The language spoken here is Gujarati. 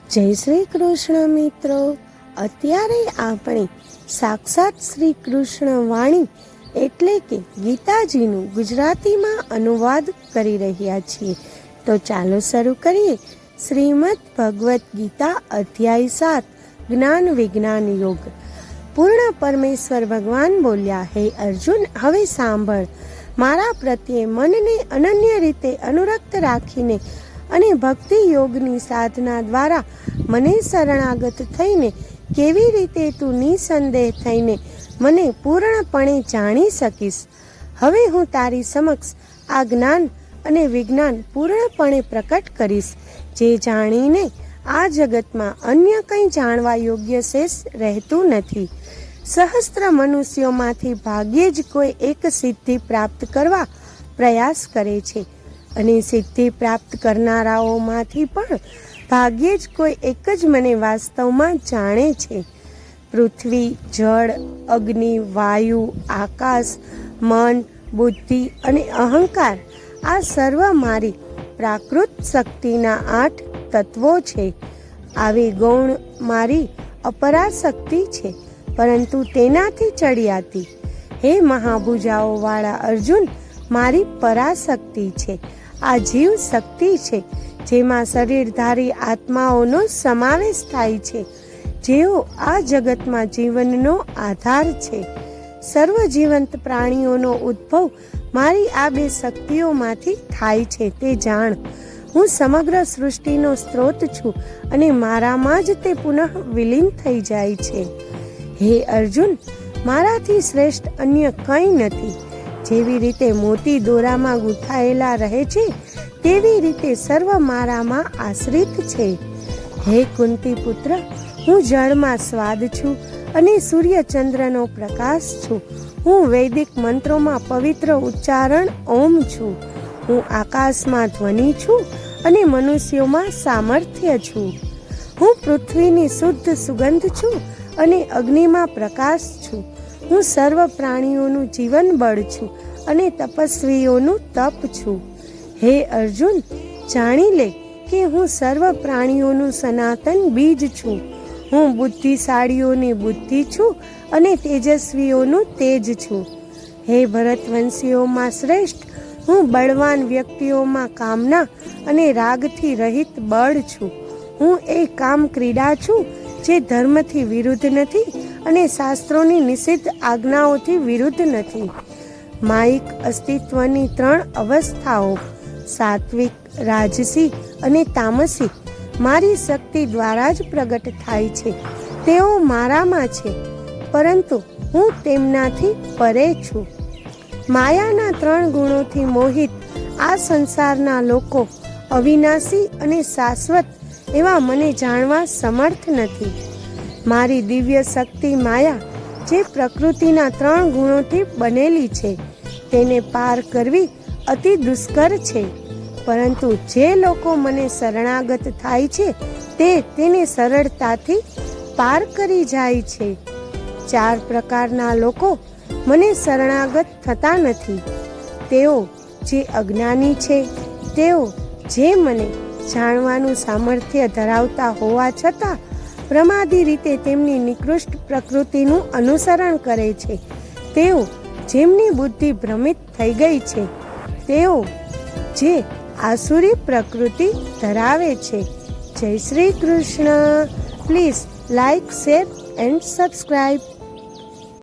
જય શ્રી કૃષ્ણ મિત્રો. અત્યારે આપણે સાક્ષાત શ્રી કૃષ્ણ વાણી એટલે કે ગીતાજીનું ગુજરાતીમાં અનુવાદ કરી રહ્યા છીએ. તો ચાલો શરૂ કરીએ. શ્રીમદ ભગવદ્ ગીતા અધ્યાય 7 જ્ઞાન વિજ્ઞાન યોગ. પૂર્ણ પરમેશ્વર ભગવાન બોલ્યા, હે અર્જુન, હવે સાંભળ. મારા પ્રત્યે મનને અનન્ય રીતે અનુરક્ત રાખીને અને ભક્તિ યોગની સાધના દ્વારા મને શરણાગત થઈને કેવી રીતે તું નિસંદેહ થઈને મને પૂર્ણપણે જાણી શકીશ. હવે હું તારી સમક્ષ આ જ્ઞાન અને વિજ્ઞાન પૂર્ણપણે પ્રકટ કરીશ, જે જાણીને આ જગતમાં અન્ય કંઈ જાણવા યોગ્ય શેષ રહેતું નથી. સહસ્ત્ર મનુષ્યોમાંથી ભાગ્યે જ કોઈ એક સિદ્ધિ પ્રાપ્ત કરવા પ્રયાસ કરે છે, અને સિદ્ધિ પ્રાપ્ત કરનારાઓમાંથી પણ ભાગ્યે જ કોઈ એક જ મને વાસ્તવમાં જાણે છે. પૃથ્વી, જળ, અગ્નિ, વાયુ, આકાશ, મન, બુદ્ધિ અને અહંકાર આ સર્વ મારી પ્રાકૃત શક્તિના 8 તત્વો છે. આવી ગૌણ મારી અપરાશક્તિ છે, પરંતુ તેનાથી ચડિયાતી હે મહાભુજાઓ વાળા અર્જુન મારી પરાશક્તિ છે. આ જીવ શક્તિ છે, જેમાં શરીરધારી આત્માઓનો સમાવેશ થાય છે, જેઓ આ જગતમાં જીવનનો આધાર છે. સર્વ જીવંત પ્રાણીઓનો ઉદ્ભવ મારી આ બે શક્તિઓમાંથી થાય છે, તે જાણ. હું સમગ્ર સૃષ્ટિનો સ્ત્રોત છું અને મારામાં જ તે પુનઃ વિલીન થઈ જાય છે. હે અર્જુન, મારાથી શ્રેષ્ઠ અન્ય કંઈ નથી. જેવી રીતે મોતી દોરામાં ગૂંથાયેલા રહે છે, તેવી રીતે સર્વ મારામાં આશ્રિત છે. હે કુંતી પુત્ર, હું જળમાં સ્વાદ છું અને સૂર્યચંદ્રનો પ્રકાશ છું. હું વૈદિક મંત્રોમાં પવિત્ર ઉચ્ચારણ ઓમ છું. હું આકાશમાં ધ્વનિ છું અને મનુષ્યોમાં સામર્થ્ય છું. હું પૃથ્વીની શુદ્ધ સુગંધ છું અને અગ્નિમાં પ્રકાશ છું. હું સર્વ પ્રાણીઓનું જીવન બળ છું અને તપસ્વીઓનું તપ છું. હે અર્જુન, જાણી લે કે હું સર્વ પ્રાણીઓનું સનાતન બીજ છું. હું બુદ્ધિશાળીઓની બુદ્ધિ છું અને તેજસ્વીઓનું તેજ છું. હે ભરતવંશીઓમાં શ્રેષ્ઠ, હું બળવાન વ્યક્તિઓમાં કામના અને રાગથી રહિત બળ છું. હું એ કામ ક્રીડા છું જે ધર્મથી વિરુદ્ધ નથી અને શાસ્ત્રોની નિષિદ્ધ આજ્ઞાઓથી વિરુદ્ધ નથી. માયિક અસ્તિત્વની 3 અવસ્થાઓ સાત્વિક, રાજસી અને તામસી મારી શક્તિ દ્વારા જ પ્રગટ થાય છે. તેઓ મારામાં છે, પરંતુ હું તેમનાથી પરે છું. માયાના 3 ગુણોથી મોહિત આ સંસારના લોકો અવિનાશી અને શાશ્વત એવા મને જાણવા સમર્થ નથી. મારી દિવ્ય શક્તિ માયા, જે પ્રકૃતિના 3 ગુણોથી બનેલી છે, તેને પાર કરવી અતિ દુષ્કર છે. પરંતુ જે લોકો મને શરણાગત થાય છે, તે તેને સરળતાથી પાર કરી જાય છે. 4 પ્રકારના લોકો મને શરણાગત થતા નથી. તેઓ જે અજ્ઞાની છે, તેઓ જે મને જાણવાનું સામર્થ્ય ધરાવતા હોવા છતાં પ્રમાદી રીતે તેમની નિકૃષ્ટ પ્રકૃતિનું અનુસરણ કરે છે. તેઓ જેમની બુદ્ધિ ભ્રમિત થઈ ગઈ છે, તેઓ જે આસુરી પ્રકૃતિ ધરાવે છે. જય Shri Krishna. Please like, share and subscribe.